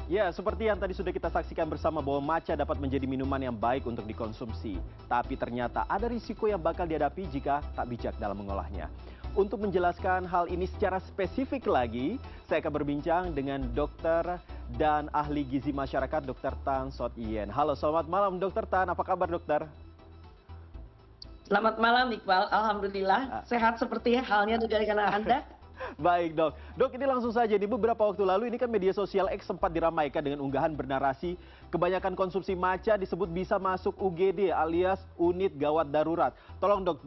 Ya, seperti yang tadi sudah kita saksikan bersama bahwa matcha dapat menjadi minuman yang baik untuk dikonsumsi. Tapi ternyata ada risiko yang bakal dihadapi jika tak bijak dalam mengolahnya. Untuk menjelaskan hal ini secara spesifik lagi, saya akan berbincang dengan dokter dan ahli gizi masyarakat Dr. Tan Sot Yen. Halo, selamat malam Dr. Tan. Apa kabar dokter? Selamat malam Iqbal, Alhamdulillah sehat seperti halnya juga dengan Anda. Baik dok, dok ini langsung saja di beberapa waktu lalu ini kan media sosial X sempat diramaikan dengan unggahan bernarasi kebanyakan konsumsi matcha disebut bisa masuk UGD alias unit gawat darurat. Tolong dok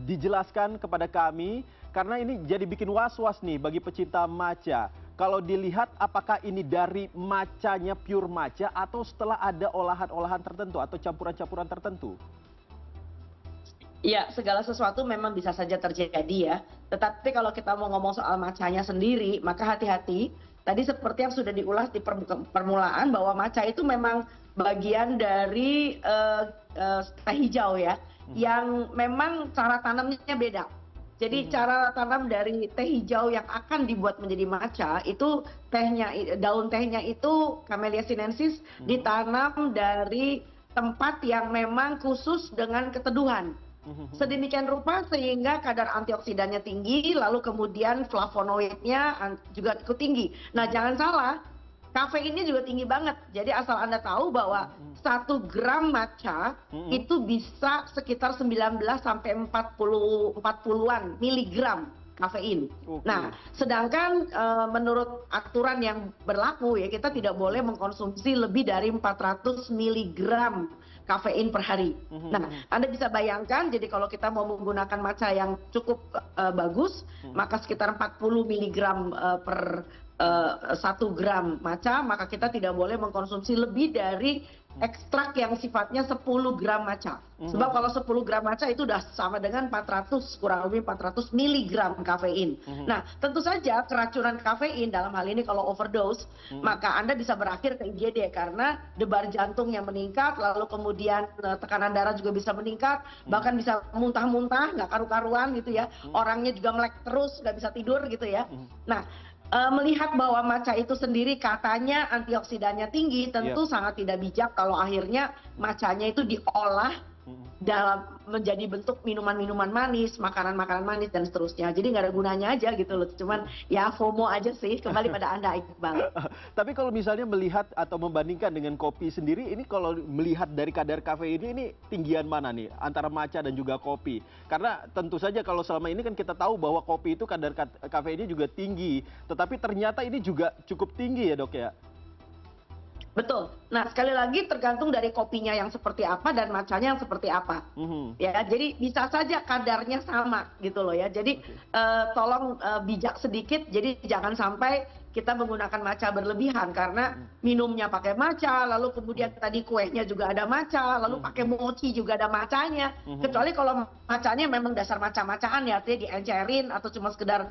dijelaskan kepada kami karena ini jadi bikin was-was nih bagi pecinta matcha. Kalau dilihat apakah ini dari matchanya pure matcha atau setelah ada olahan-olahan tertentu atau campuran-campuran tertentu? Ya, segala sesuatu memang bisa saja terjadi ya. Tetapi kalau kita mau ngomong soal matchanya sendiri, maka hati-hati. Tadi seperti yang sudah diulas di permulaan bahwa matcha itu memang bagian dari teh hijau ya, yang memang cara tanamnya beda. Jadi cara tanam dari teh hijau yang akan dibuat menjadi matcha itu daun tehnya itu Camellia sinensis ditanam dari tempat yang memang khusus dengan keteduhan. Sedemikian rupa sehingga kadar antioksidannya tinggi, lalu kemudian flavonoidnya juga ikut tinggi. Nah jangan salah, kafeinnya juga tinggi banget. Jadi asal Anda tahu bahwa 1 gram matcha itu bisa sekitar 19 sampai 40-an miligram kafein. Nah, sedangkan menurut aturan yang berlaku ya kita tidak boleh mengkonsumsi lebih dari 400 miligram kafein per hari. Nah, Anda bisa bayangkan jadi kalau kita mau menggunakan matcha yang cukup bagus, maka sekitar 40 miligram per 1 gram matcha, maka kita tidak boleh mengkonsumsi lebih dari ekstrak yang sifatnya 10 gram matcha. Sebab kalau 10 gram matcha itu udah sama dengan 400, kurang lebih 400 miligram kafein. Nah, tentu saja keracunan kafein dalam hal ini kalau overdose, maka Anda bisa berakhir ke IGD karena debar jantung yang meningkat, lalu kemudian tekanan darah juga bisa meningkat, bahkan bisa muntah-muntah, nggak karu-karuan gitu ya. Orangnya juga melek terus, nggak bisa tidur gitu ya. Nah, melihat bahwa matcha itu sendiri katanya antioksidannya tinggi, tentu sangat tidak bijak kalau akhirnya matchanya itu diolah dalam menjadi bentuk minuman-minuman manis, makanan-makanan manis dan seterusnya. Jadi nggak ada gunanya aja gitu loh. Cuman ya FOMO aja sih, kembali pada Anda Iqbal. Tapi kalau misalnya melihat atau membandingkan dengan kopi sendiri, ini kalau melihat dari kadar kafeinnya ini tinggian mana nih antara matcha dan juga kopi? Karena tentu saja kalau selama ini kan kita tahu bahwa kopi itu kadar kafeinnya juga tinggi, tetapi ternyata ini juga cukup tinggi ya dok ya? Betul. Nah, sekali lagi tergantung dari kopinya yang seperti apa dan matchanya yang seperti apa. Ya, jadi bisa saja kadarnya sama gitu loh ya. Jadi tolong bijak sedikit. Jadi jangan sampai kita menggunakan matcha berlebihan karena minumnya pakai matcha, lalu kemudian tadi kuehnya juga ada matcha, lalu pakai mochi juga ada matchanya. Kecuali kalau matchanya memang dasar matcha-matchaan ya, artinya diencerin atau cuma sekedar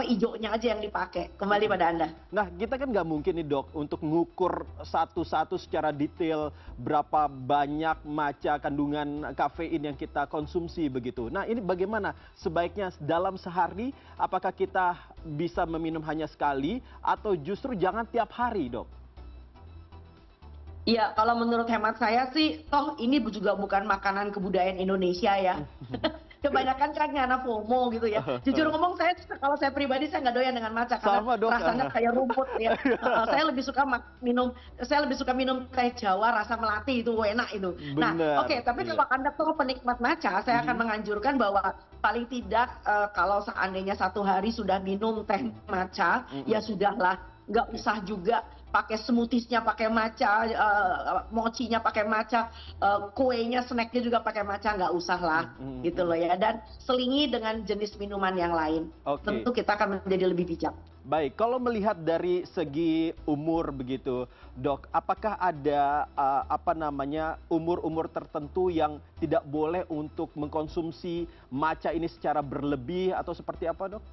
hijaunya aja yang dipakai. Kembali pada Anda. Nah, kita kan nggak mungkin nih dok untuk mengukur satu-satu secara detail berapa banyak matcha kandungan kafein yang kita konsumsi begitu. Nah, ini bagaimana sebaiknya dalam sehari apakah kita bisa meminum hanya sekali atau justru jangan tiap hari dok? Iya, kalau menurut hemat saya sih, toh ini juga bukan makanan kebudayaan Indonesia ya. Kebanyakan kan karena FOMO gitu ya. Jujur ngomong kalau saya pribadi saya nggak doyan dengan matcha karena rasanya kayak rumput ya. Saya lebih suka minum teh Jawa rasa melati itu enak itu. Nah, oke, tapi kalau Anda tuh penikmat matcha, saya akan menganjurkan bahwa paling tidak kalau seandainya 1 hari sudah minum teh matcha, ya sudahlah, nggak usah juga pakai smoothiesnya pakai matcha, mochinya pakai matcha, kuenya, snacknya juga pakai matcha, nggak usah lah gitu loh ya. Dan selingi dengan jenis minuman yang lain. Tentu kita akan menjadi lebih bijak. Baik, kalau melihat dari segi umur begitu, dok, apakah ada umur-umur tertentu yang tidak boleh untuk mengkonsumsi matcha ini secara berlebih atau seperti apa, dok?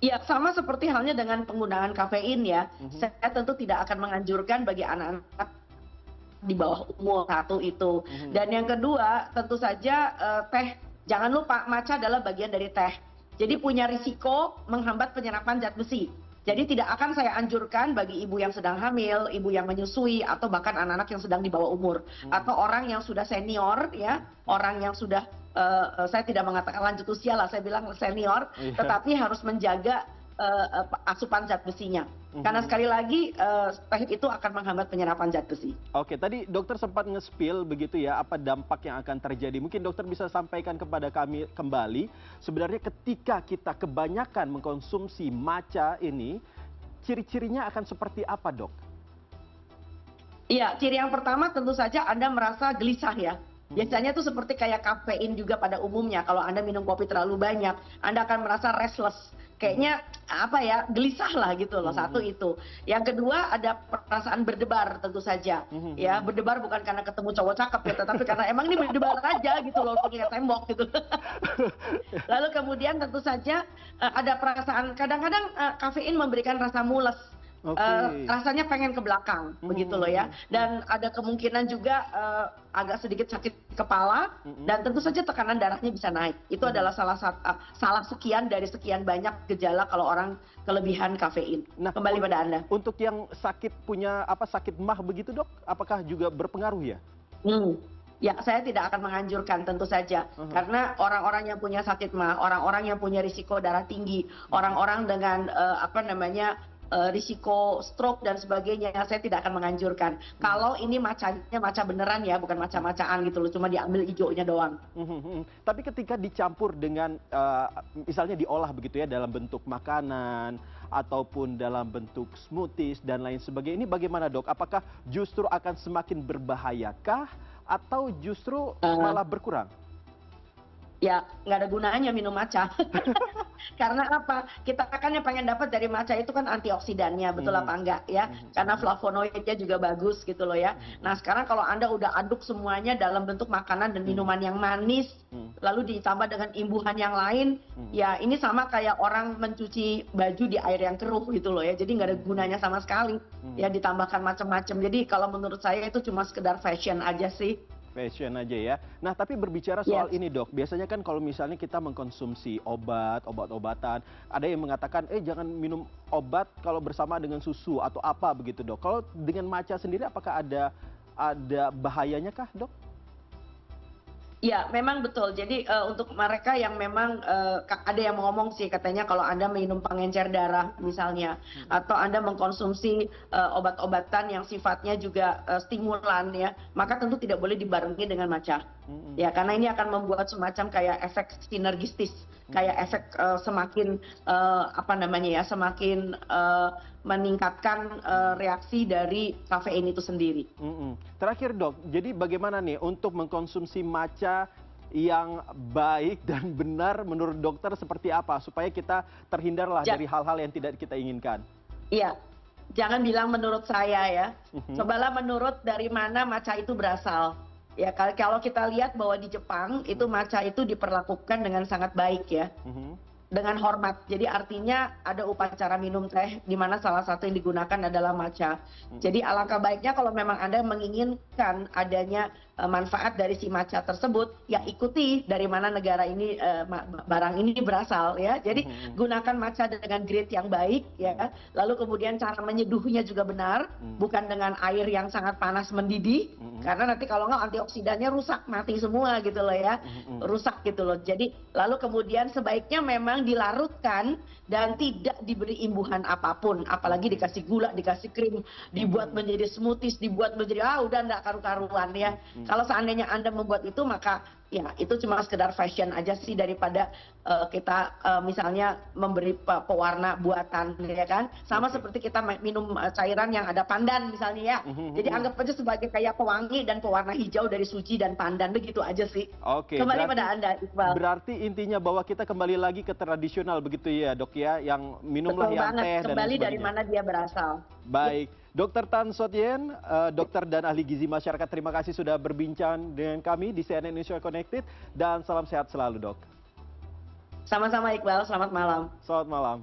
Ya, sama seperti halnya dengan penggunaan kafein ya. Saya tentu tidak akan menganjurkan bagi anak-anak di bawah umur 1 itu. Dan yang kedua, tentu saja teh, jangan lupa matcha adalah bagian dari teh. Jadi punya risiko menghambat penyerapan zat besi. Jadi tidak akan saya anjurkan bagi ibu yang sedang hamil, ibu yang menyusui, atau bahkan anak-anak yang sedang di bawah umur, atau orang yang sudah senior, ya, orang yang sudah saya tidak mengatakan lanjut usia lah, saya bilang senior, tetapi harus menjaga asupan zat besinya. Karena sekali lagi teh itu akan menghambat penyerapan zat besi. Oke, tadi dokter sempat nge-spill begitu ya, apa dampak yang akan terjadi. Mungkin dokter bisa sampaikan kepada kami kembali, sebenarnya ketika kita kebanyakan mengkonsumsi matcha ini, ciri-cirinya akan seperti apa, Dok? Iya, ciri yang pertama tentu saja Anda merasa gelisah ya. Biasanya itu seperti kayak kafein juga pada umumnya. Kalau Anda minum kopi terlalu banyak, Anda akan merasa restless. Kayaknya apa ya, gelisah lah gitu loh. Satu itu. Yang kedua ada perasaan berdebar tentu saja. Ya, berdebar bukan karena ketemu cowok cakep ya, tetapi karena emang ini berdebar aja gitu loh, kayak tembok gitu. Lalu kemudian tentu saja ada perasaan kadang-kadang kafein memberikan rasa mules. Rasanya pengen ke belakang begitu loh ya, dan ada kemungkinan juga agak sedikit sakit kepala, dan tentu saja tekanan darahnya bisa naik. Itu adalah salah sekian dari sekian banyak gejala kalau orang kelebihan kafein. Nah, kembali pada Anda. Untuk yang sakit sakit mah begitu, Dok, apakah juga berpengaruh ya? Ya, saya tidak akan menganjurkan tentu saja, karena orang-orang yang punya sakit mah, orang-orang yang punya risiko darah tinggi, orang-orang dengan risiko stroke dan sebagainya, saya tidak akan menganjurkan. Kalau ini macanya maca beneran ya, bukan maca-macaan gitu loh, cuma diambil hijaunya doang. Tapi ketika dicampur dengan misalnya diolah begitu ya dalam bentuk makanan ataupun dalam bentuk smoothies dan lain sebagainya, ini bagaimana, Dok? Apakah justru akan semakin berbahayakah atau justru malah berkurang? Ya, nggak ada gunanya minum matcha. Karena apa? Kita kan yang pengen dapat dari matcha itu kan antioksidannya, betul apa enggak ya? Karena flavonoidnya juga bagus gitu loh ya. Nah, sekarang kalau Anda udah aduk semuanya dalam bentuk makanan dan minuman yang manis, lalu ditambah dengan imbuhan yang lain, ya ini sama kayak orang mencuci baju di air yang keruh gitu loh ya. Jadi nggak ada gunanya sama sekali. Ya, ditambahkan macam-macam. Jadi kalau menurut saya itu cuma sekedar fashion aja sih. Fashion aja ya. Nah, tapi berbicara soal ini, Dok, biasanya kan kalau misalnya kita mengkonsumsi obat-obatan, ada yang mengatakan, jangan minum obat kalau bersama dengan susu atau apa begitu, Dok. Kalau dengan matcha sendiri, apakah ada bahayanya kah, Dok? Ya, memang betul. Jadi untuk mereka yang memang ada yang ngomong sih katanya kalau Anda minum pengencer darah misalnya, atau Anda mengkonsumsi obat-obatan yang sifatnya juga stimulan ya, maka tentu tidak boleh dibarengi dengan matcha. Ya, karena ini akan membuat semacam kayak efek sinergistis, kayak efek semakin semakin meningkatkan reaksi dari kafein itu sendiri. Terakhir, Dok, jadi bagaimana nih untuk mengkonsumsi matcha yang baik dan benar menurut dokter seperti apa supaya kita terhindarlah dari hal-hal yang tidak kita inginkan? Iya, jangan bilang menurut saya ya. Cobalah menurut dari mana matcha itu berasal. Ya, kalau kita lihat bahwa di Jepang itu matcha itu diperlakukan dengan sangat baik ya. Dengan hormat. Jadi artinya ada upacara minum teh di mana salah satu yang digunakan adalah matcha. Jadi alangkah baiknya kalau memang Anda menginginkan adanya manfaat dari si matcha tersebut, ya ikuti dari mana negara ini barang ini berasal ya. Jadi gunakan matcha dengan grade yang baik ya. Lalu kemudian cara menyeduhnya juga benar, bukan dengan air yang sangat panas mendidih, karena nanti kalau nggak antioksidannya rusak, mati semua gitu loh ya. Rusak gitu loh. Jadi lalu kemudian sebaiknya memang dilarutkan dan tidak diberi imbuhan apapun, apalagi dikasih gula, dikasih krim, dibuat menjadi smoothies, dibuat menjadi udah nggak karu-karuan ya. Kalau seandainya Anda membuat itu, maka ya itu cuma sekedar fashion aja sih, daripada kita misalnya memberi pewarna buatan ya kan. Sama seperti kita minum cairan yang ada pandan misalnya ya. Jadi anggap aja sebagai kayak pewangi dan pewarna hijau dari suci dan pandan, begitu aja sih. Oke, kembali pada Anda, Iqbal. Berarti intinya bahwa kita kembali lagi ke tradisional begitu ya, Dok ya, yang minumlah Betul yang banget. teh dan Kembali dari sebagainya. mana dia berasal. Baik, Dr. Tan Sot Yen, dokter dan ahli gizi masyarakat, terima kasih sudah berbincang dengan kami di CNN Indonesia Connected, dan salam sehat selalu, Dok. Sama-sama Iqbal, selamat malam. Selamat malam.